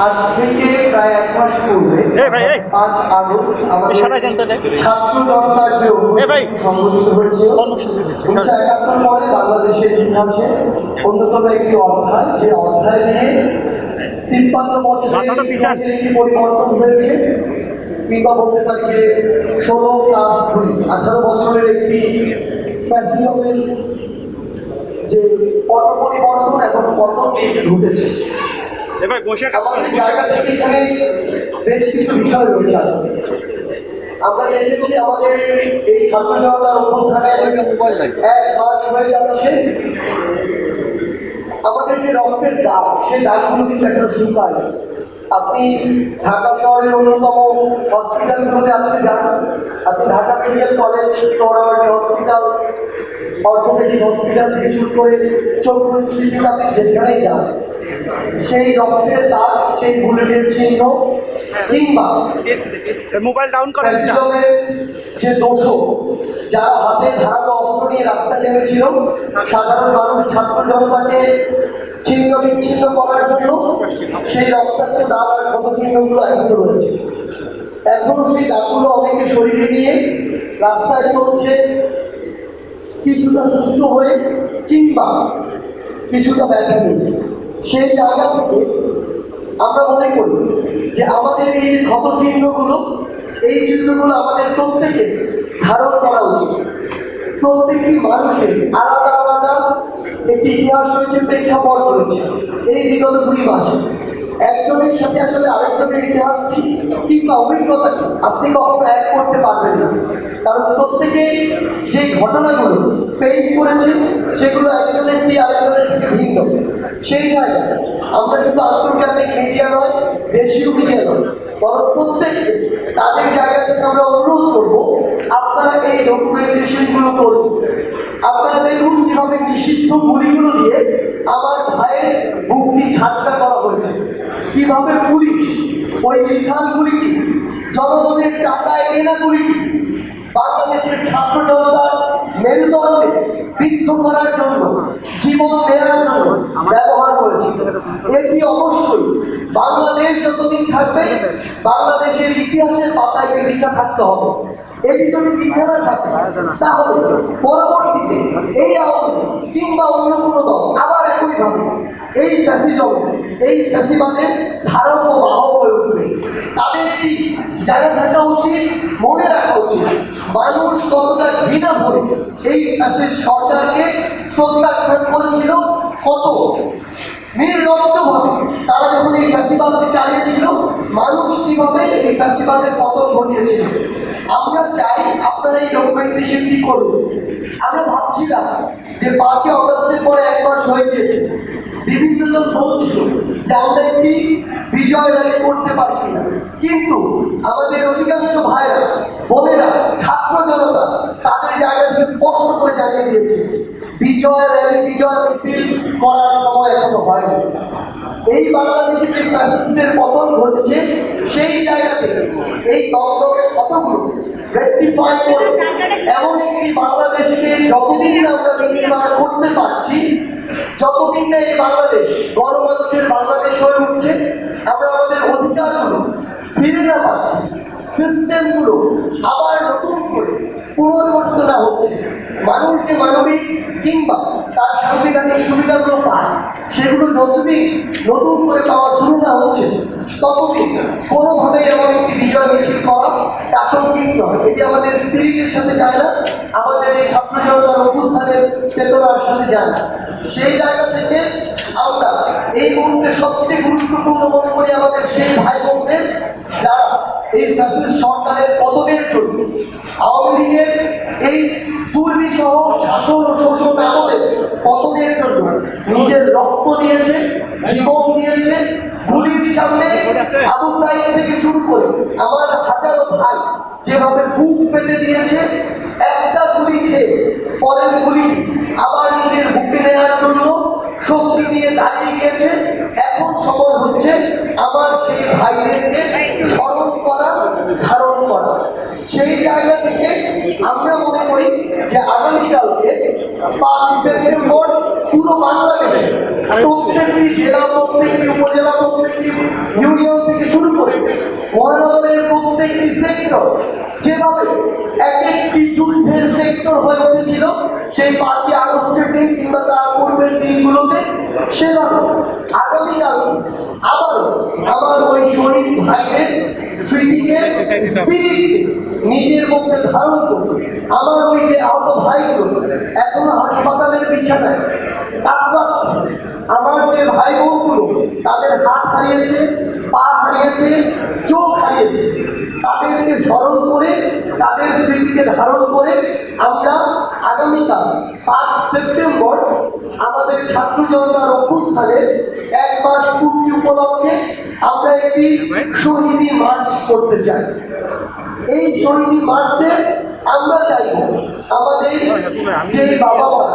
আজ থেকে প্রায় 1 মাস পূর্বে 5 আগস্ট আমাদের ছাত্র জনতার যে সংগঠিত হয়েছিল 1971 পরে বাংলাদেশের ইতিহাসে অন্যতম একটি অধ্যায়, যে অধ্যায় নিয়ে 53 বছরের ইতিহাসের একটি পরিবর্তন হয়েছে, কিংবা বলতে পারি যে 16+2 18 বছরের একটি ফ্যাসিজমের যে পট পরিবর্তন এবং পতন সেটি ঘটেছে। আমাদের জায়গা থেকে এখানে বেশ কিছু বিষয় রয়েছে। আসলে আমরা দেখেছি আমাদের এই ছাত্র জনতার অভ্যুত্থানের 1 মাস হয়ে যাচ্ছে। আমাদের যে রক্তের দাগ, সেই দাগগুলো কিন্তু এখনো শুকায়। আপনি ঢাকা শহরের অন্যতম হসপিটালগুলোতে আজকে যান, আপনি Dhaka medical college, Suhrawardy hospital, orthopaedic hospital থেকে শুরু করে চক্ষু ইনস্টিটিউট, আপনি যেখানেই যান, সেই রক্তের দাগ, সেই বুলেটের চিহ্ন, কিংবা মোবাইল ডাউন করে যে দোষক যারা হাতে ধারালো অস্ত্র নিয়ে রাস্তায় নেমেছিল সাধারণ মানুষ ছাত্র জনতাকে ছিন্ন বিচ্ছিন্ন করার জন্য, সেই রক্তাক্ত দাগ আর ক্ষত চিহ্নগুলো এখনো রয়েছে। এখনো সেই দাগগুলো অনেকে শরীরে নিয়ে রাস্তায় চলছে, কিছুটা সুস্থ হয়ে কিংবা কিছুটা ব্যথা নিয়ে। সেই জায়গা থেকে আমরা মনে করি যে আমাদের এই যে ক্ষত চিহ্নগুলো, এই চিহ্নগুলো আমাদের প্রত্যেকে ধারণ করা উচিত। প্রত্যেকটি মানুষের আলাদা আলাদা একটি ইতিহাস রয়েছে, প্রেক্ষাপট রয়েছে। এই বিগত 2 মাসে একজনের সাথে আসলে আরেকজনের ইতিহাস কি কিংবা অভিজ্ঞতা কি আপনি কখনো এক করতে পারবেন না, কারণ প্রত্যেকে যে ঘটনাগুলো ফেস করেছে সেগুলো একজনের দিয়ে আরেকজনের থেকে ভিন্ন। সেই জায়গায় আমরা শুধু আন্তর্জাতিক মিডিয়া নয়, দেশীয় মিডিয়া নয়, বরং প্রত্যেককে তাদের জায়গা থেকে আমরা অনুরোধ করব, আপনারা এই ডকুমেন্টেশনগুলো করুন। আপনারা দেখুন কীভাবে নিষিদ্ধ গুলিগুলো দিয়ে আমার ভাইয়ের বুকটি ঝাঁঝরা করা হয়েছে, কীভাবে পুলিশ ওই লিথাল গুলিটি, জনগণের টাকায় কেনা গুলিটি বাংলাদেশের ছাত্র জনতার মেরুদণ্ডে বিদ্ধ করার জন্য, জীবন দেওয়ার জন্য ব্যবহার করেছে। এটি অবশ্যই বাংলাদেশ যতদিন থাকবে বাংলাদেশের ইতিহাসের পাতায় লেখা থাকতে হবে। এটি যদি লিখে না থাকে তাহলে পরবর্তীতে এই আওয়ামী কিংবা অন্য কোনো দল আবার একইভাবে এই ফ্যাসিজম, এই ফ্যাসিবাদের ধারক ও বাহক হয়ে উঠবে। তাদের একটি জায়গা থাকা উচিত, মনে রাখা উচিত মানুষ কতটা ঘৃণা ভরে এই ফ্যাসিস্ট সরকারকে প্রত্যাখ্যান করেছিল, কত নির্লজ্জভাবে তারা যখন এই ফ্যাসিবাদকে চালিয়েছিল, মানুষ কীভাবে এই ফ্যাসিবাদের পতন ঘটিয়েছিল। আমরা চাই আপনারা এই ডকুমেন্টেশনটি করুন। আমরা ভাবছিলাম যে 5 আগস্টের পরে 1 মাস হয়ে গিয়েছে, বিভিন্ন জন বলছিল যে আমরা একটি বিজয় র্যালি করতে পারি কিনা, কিন্তু আমাদের অধিকাংশ ভাইরা বোনেরা ছাত্র জনতা তাদের জায়গা থেকে স্পষ্ট করে জানিয়ে দিয়েছে বিজয় র্যালি, বিজয় মিছিল করার সময় এখনো হয়নি। এই বাংলাদেশে যে ফ্যাসিস্টের পতন ঘটেছে, সেই জায়গা থেকে এই দমদমে ক্ষতগুলো রেকটিফাই করে এমন একটি বাংলাদেশকে যতদিন না আমরা বিনির্মাণ করতে পারছি, যতদিন না এই বাংলাদেশ গণমানুষের বাংলাদেশ হয়ে উঠছে, আমরা আমাদের অধিকারগুলো ফিরে না পাচ্ছি, সিস্টেমগুলো আবার নতুন করে পুনর্গঠিত না হচ্ছে, মানুষ যে মানবিক কিংবা তার সাংবিধানিক সুবিধাগুলো পায় সেগুলো যতদিন নতুন করে পাওয়া শুরু না হচ্ছে, ততদিন কোনোভাবেই এমন একটি বিজয় মিছিল করা প্রাসঙ্গিক নয়। এটি আমাদের স্পিরিটের সাথে যায় না, আমাদের এই ছাত্র জনতার অভ্যুত্থানের চেতনার সাথে যায় না। সেই জায়গা থেকে আমরা এই মুহূর্তে সবচেয়ে গুরুত্বপূর্ণ মনে করি আমাদের সেই ভাই বোনদের যারা এই ফ্যাসিস্ট সরকারের পতনের জন্য, আওয়ামী লীগের এই দুর্বিষহ শাসন ও শোষণ আমলের পতনের জন্য নিজের রক্ত দিয়েছে, জীবন দিয়েছে। গুলির সামনে আবু সাইদ থেকে শুরু করে আমার হাজারো ভাই যেভাবে বুক পেতে দিয়েছে, একটা গুলি খেয়ে পরের গুলিটি আবার নিজের বুকে নেওয়ার জন্য শক্তি নিয়ে দাঁড়িয়ে গিয়েছে। এখন সময় হচ্ছে আমার সেই ভাইদেরকে স্মরণ করা, ধারণ করা। সেই জায়গা থেকে আমরা মনে করি যে আগামীকালকে 5 সেপ্টেম্বর পুরো বাংলাদেশে প্রত্যেকটি জেলা, প্রত্যেকটি উপজেলা, প্রত্যেকটি ইউনিয়ন যেভাবে এক একটি যুদ্ধের সেক্টর হয়ে উঠেছিল সেই 5ই আগস্টের দিন কিংবা তার পূর্বের দিনগুলোতে, সেভাবে আগামীকাল আবারও আমার ওই শহীদ ভাইদের স্মৃতিকে, স্পিরিটকে নিজের মধ্যে ধারণ করে আমার ওই যে আহত ভাইগুলো এখনো হাসপাতালের বিছানায় কাতরাচ্ছে, আমার যে ভাই বোনগুলো তাদের হাত হারিয়েছে, পা হারিয়েছে, চোখ হারিয়েছে, তাদেরকে স্মরণ করে তাদের স্মৃতিকে ধারণ করে আমরা আগামীকাল 5 সেপ্টেম্বর আমাদের ছাত্র জনতার অভ্যুত্থানের 1 মাস পূর্তি উপলক্ষে আমরা একটি শহীদি মার্চ করতে চাই। এই শহীদি মার্চে আমরা চাইব আমাদের যে বাবা মা,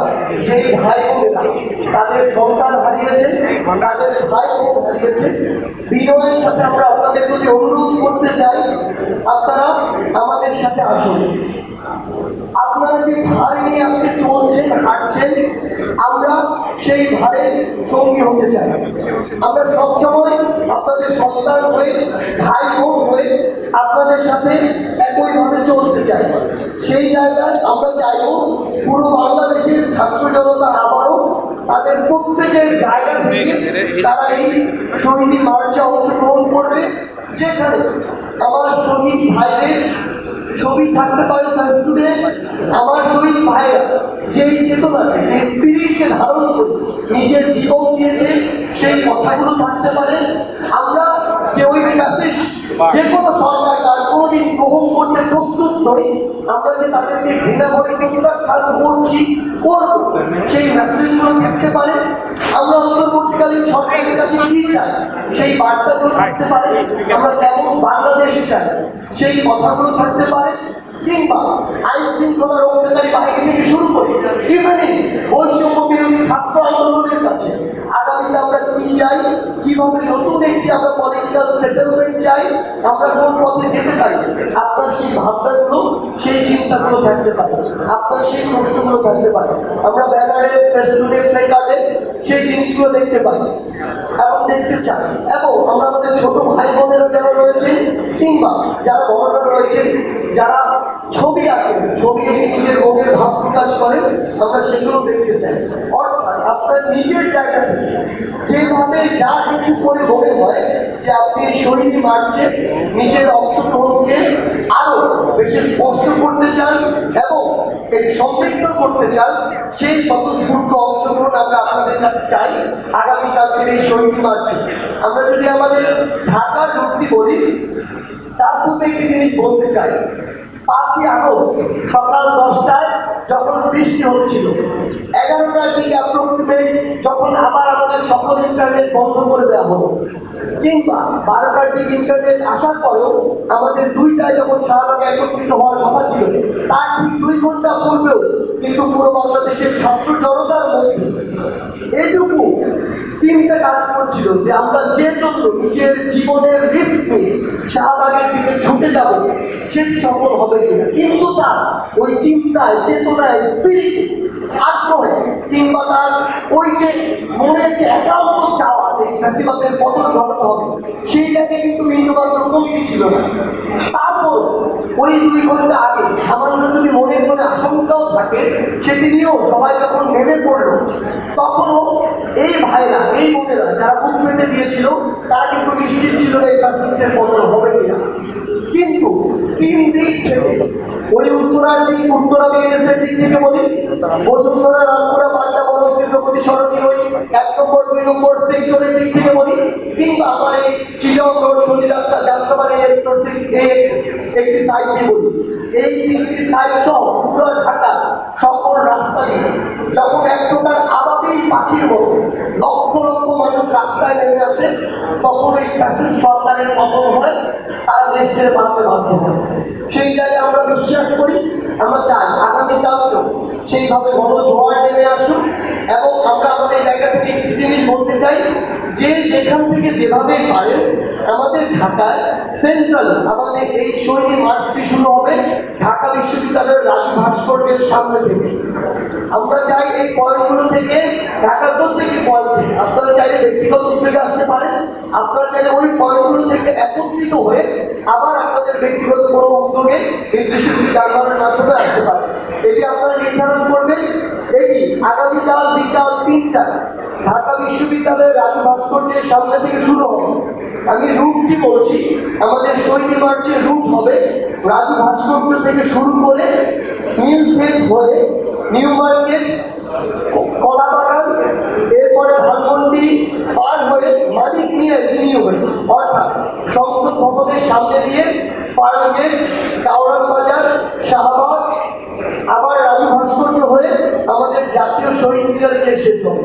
যে ভাই বোনেরা তাদের সন্তান হারিয়েছে, তাদের ভাই বোন হারিয়েছে, বিনয়ের সাথে আমরা আপনাদের প্রতি অনুরোধ করতে চাই আপনারা আমাদের সাথে আসুন। আপনারা যে ভার নিয়ে আজকে চলছেন, হাঁটছেন, আমরা সেই ভারের সঙ্গী হতে চাই। আমরা সবসময় আপনাদের সন্তান হয়ে, ভাই বোন হয়ে আপনাদের সাথে একইভাবে চলতে চাই। সেই জায়গায় আমরা চাইব পুরো বাংলাদেশের ছাত্র জনতা আবারও তাদের প্রত্যেকের জায়গা থেকে তারা এই শহীদি মার্চে অংশগ্রহণ করবে, যেখানে আমার শহীদ ভাইদের ছবি থাকতে পারে ফেসবুকে, আমার শহীদ ভাইরা যেই চেতনাকে, যে স্পিরিটকে ধারণ করে নিজের জীবন দিয়েছে সেই কথাগুলো থাকতে পারে। আমরা যে ওই মেসেজ যে কোনো সরকার তার কোনোদিন গ্রহণ করতে প্রস্তুত নই, আমরা যে তাদেরকে ঘৃণা করে প্রত্যাখ্যান করছি, করব, সেই মেসেজগুলো থাকতে পারে। আমরা অন্তর্বর্তীকালীন সরকারের কাছে কি চাই সেই বার্তাগুলো থাকতে পারে। আমরা কেমন বাংলাদেশ চাই সেই কথাগুলো থাকতে পারে। কিংবা আইন শৃঙ্খলা রক্ষাকারী বাহিনী থেকে শুরু করে ইভেনিং বৈষম্য বিরোধী ছাত্র আন্দোলনের কাছে আগামীতে আমরা কি চাই, কিভাবে নতুন একটি আমরা পলিটিক্যাল সেটেলমেন্ট চাই, আমরা কোন পথে যেতে পারি, আপনার সেই ভাবনাগুলো, সেই চিন্তাগুলো থাকতে পারে, আপনার সেই প্রশ্নগুলো থাকতে পারে। আমরা ব্যানারে, ফেস্টুনে, প্লেকার্ডে সেই জিনিসগুলো দেখতে পাই এবং দেখতে চাই। এবং আমরা আমাদের ছোট ভাই বোনেরা যারা রয়েছেন কিংবা যারা বড়রা রয়েছেন, যারা ছবি আঁকেন, ছবি এঁকে নিজের মনের ভাব প্রকাশ করেন, আমরা সেগুলো দেখতে চাই। অর্থাৎ আপনার নিজের জায়গা থেকে যেভাবে যা কিছু করে মনে হয় যে আপনি এই শহীদি মার্চে নিজের অংশগ্রহণকে আরও বেশি স্পষ্ট করতে চান এবং এর সমৃদ্ধ করতে চান, সেই স্বতঃস্ফূর্ত অংশগ্রহণ আমরা আপনাদের কাছে চাই আগামীকালকের এই শহীদি মার্চে। আমরা যদি আমাদের ঢাকার রূপটি বলি, তার পূর্বে একটি জিনিস বলতে চাই। 5ই আগস্ট সকাল 10টায় যখন বৃষ্টি হচ্ছিল, 11টার দিকে অ্যাপ্রক্সিমেট যখন আবার আমাদের সকল ইন্টারনেট বন্ধ করে দেওয়া হলো, কিংবা 12টার দিকে ইন্টারনেট আসার পরেও আমাদের 2টায় যখন শাহবাগে একত্রিত হওয়ার কথা ছিল, তার ঠিক 2 ঘন্টা পূর্বেও কিন্তু পুরো বাংলাদেশের ছাত্র জনতার মধ্যে এটুকু চিন্তা কাজ করছিল যে আমরা যে জন্য নিজের জীবনের রিস্ক নিয়ে শাহবাগের দিকে ছুটে যাব সেটি সফল হবে কিনা। কিন্তু তার ওই চিন্তায়, চেতনায়, স্পিরিটে, আগ্রহে কিংবা তার ওই যে মনের যে একান্ত চাওয়া যে ফ্যাসিবাদের পতন ঘটাতে হবে, সেই জায়গায় কিন্তু বিন্দুমাত্র কমতি ছিল না। তারপর ওই 2 ঘন্টা আগে সামান্য যদি মনের মনে আশঙ্কাও থাকে, সেটি নিয়েও সবাই যখন নেমে পড়লো, তখনও এই ভাইরা, এই বোনেরা যারা বুক পেতে দিয়েছিল, তারা কিন্তু নিশ্চিত ছিল না এই ফ্যাসিস্টের পতন হবে কিনা। কিন্তু 3 দিক থেকে, ওই উত্তরার দিক, উত্তরা বিএনএসের দিক থেকে বলি, বসুন্ধরা, রামপুরা, পান্ডা, বনশ্রীপ্রগতি সড়কের ওই 1 নম্বর 2 নম্বর সেক্টরের দিক থেকে বলি, কিংবা আমার এই চিটং রোড, শনিরাত্রা, যাত্রাবাড়ি একটি সাইড দিয়ে বলি, এই 3টি সাইড সহ পুরো ঢাকা সকল রাস্তা দিয়ে যখন এক প্রকার আবাবিল পাখির মতো লক্ষ লক্ষ মানুষ রাস্তায় নেমে আসে, তখন ওই ফ্যাসিস্ট সরকারের পতন হয়, তারা দেশ ছেড়ে পালাতে বাধ্য হয়। সেই জায়গায় আমরা বিশ্বাস করি, আমরা চাই আগামীকালকেও সেইভাবে বড় জোয়ার নেমে আসুক। এবং আমরা আমাদের জায়গা থেকে একটি জিনিস বলতে চাই, যে যেখান থেকে যেভাবে পারে আমাদের ঢাকায় সেন্ট্রাল আমাদের এই শহীদি মার্চটি শুরু হবে ঢাকা বিশ্ববিদ্যালয়ের রাজু ভাস্কর্যের সামনে থেকে। আমরা চাই এই পয়েন্টগুলো থেকে, ঢাকার প্রত্যেকটি পয়েন্ট থেকে আপনারা চাইলে ব্যক্তিগত উদ্যোগে আসতে পারেন, আপনারা চাইলে ওই পয়েন্টগুলো থেকে একত্রিত হয়ে আবার আপনাদের ব্যক্তিগত কোনো উদ্যোগে নির্দিষ্ট কিছু যানবাহনের মাধ্যমে আসতে পারেন। এটি আপনারা নির্ধারণ করবেন। এটি আগামীকাল বিকাল 3টায় ঢাকা বিশ্ববিদ্যালয়ের রাজু ভাস্কর্যের সামনে থেকে শুরু হবে। আমি রুটটি বলছি, আমাদের শহীদ মার্চের রুট হবে রাজু ভাস্কর্য থেকে শুরু করে নীলক্ষেত হয়ে নিউ মার্কেট, কলাবাগান, এরপরে ধানমন্ডি পার হয়ে মানিক মিয়া এভিনিউ হয়ে, অর্থাৎ সংসদ ভবনের সামনে দিয়ে ফার্মগেট, কাউরান বাজার, শাহবাগ, আবার রাজু ভাস্কর্য হয়ে আমাদের জাতীয় শহীদ মিনারে গিয়ে শেষ হবে।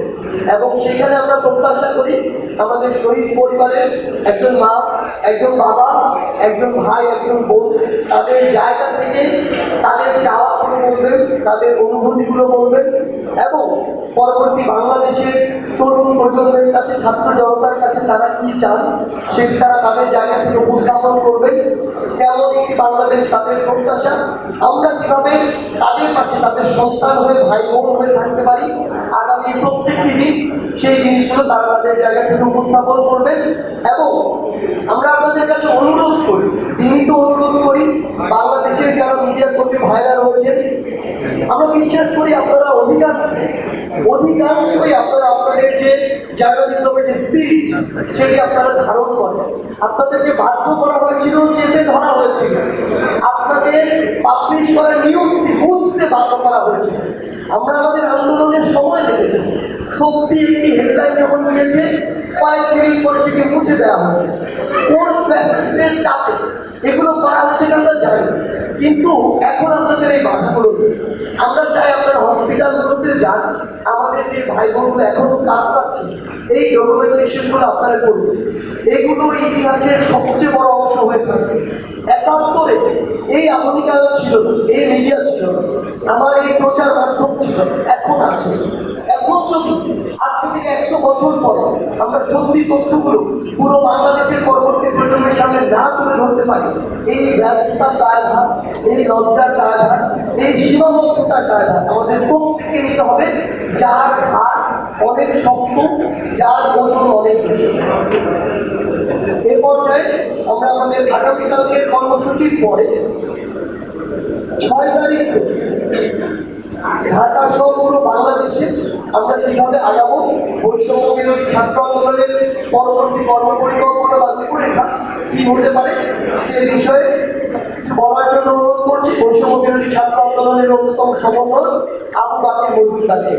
এবং সেখানে আমরা প্রত্যাশা করি আমাদের শহীদ পরিবারের একজন মা, একজন বাবা, একজন ভাই, একজন বোন তাদের জায়গা থেকে তাদের চাওয়াগুলো বলবেন, তাদের অনুভূতিগুলো বলবেন এবং পরবর্তী বাংলাদেশের তরুণ প্রজন্মের কাছে, ছাত্র জনতার কাছে তারা কি চান সেটি তারা তাদের জায়গা থেকে উপস্থাপন করবেন। কেমন একটি বাংলাদেশ তাদের প্রত্যাশা, আমরা কিভাবে তাদের পাশে তাদের সন্তান হয়ে, ভাই বোন হয়ে থাকতে পারি আগামী প্রত্যেকটি দিন, সেই জিনিসগুলো তারা তাদের জায়গা থেকে উপস্থাপন করবেন। এবং আমরা আপনাদের কাছে অনুরোধ করি, বিনীত অনুরোধ করি, বাংলাদেশের যারা মিডিয়ার কর্মী ভাইরা রয়েছেন, আমরা বিশ্বাস করি আপনারা অধিকাংশই আপনারা আপনাদের যে জার্নালিজমের যে স্পিরিট সেটি আপনারা ধারণ করেন। আপনাদেরকে বাধ্য করা হয়েছিল, চেপে ধরা হয়েছিল, আপনাদের পাবলিশ করা নিউজটি বুঝতে বাধ্য করা হয়েছিল। আমরা আমাদের আন্দোলনের সময় দেখেছি, সত্যি একটি হেডলাইন যখন দিয়েছে কয়েক মিনিট পরে সেটি মুছে দেওয়া হয়েছে। কোন ফ্যাসিস্টের চাপে এগুলো করা হয়েছে আমরা জানি, কিন্তু এখন আপনাদের এই বাধাগুলো নেই। আমরা চাই আপনারা হসপিটালগুলোতে যান, আমাদের যে ভাই বোনগুলো এখনও কাতরাচ্ছে এই ডকুমেন্টেশনগুলো আপনারা করবেন। এগুলো ইতিহাসের সবচেয়ে বড় অংশ হয়ে থাকবে। ৭১-এ এই আধুনিকায়ন ছিল না, এই মিডিয়া ছিল না, আমার এই প্রচার মাধ্যম ছিল, এখন আছে। এখন যদি আজকে থেকে ১০০ বছর পরে আমরা সত্যি তথ্যগুলো পুরো বাংলাদেশের পরবর্তী প্রজন্মের সামনে না তুলে ধরতে পারি, এই ব্যর্থতার দায়ভার, এই লজ্জার দায়ভার, এই সীমাবদ্ধতার দায়ভার আমাদের প্রত্যেককে নিতে হবে, যার ভার অনেক শক্ত, যার ওজন অনেক বেশি। এ পর্যায়ে আমরা আমাদের আগামীকালকের কর্মসূচির পরে ৬ তারিখ থেকে ঢাকা সহ পুরো বাংলাদেশে আমরা কীভাবে আগাবো, বৈষম্য বিরোধী ছাত্র আন্দোলনের পরবর্তী কর্মপরিকল্পনা বা রূপরেখা কী হতে পারে সে বিষয়ে বলার জন্য অনুরোধ করছি বৈষম্য বিরোধী ছাত্র আন্দোলনের অন্যতম সমন্বয় আবু বাকের মজুমদারকে।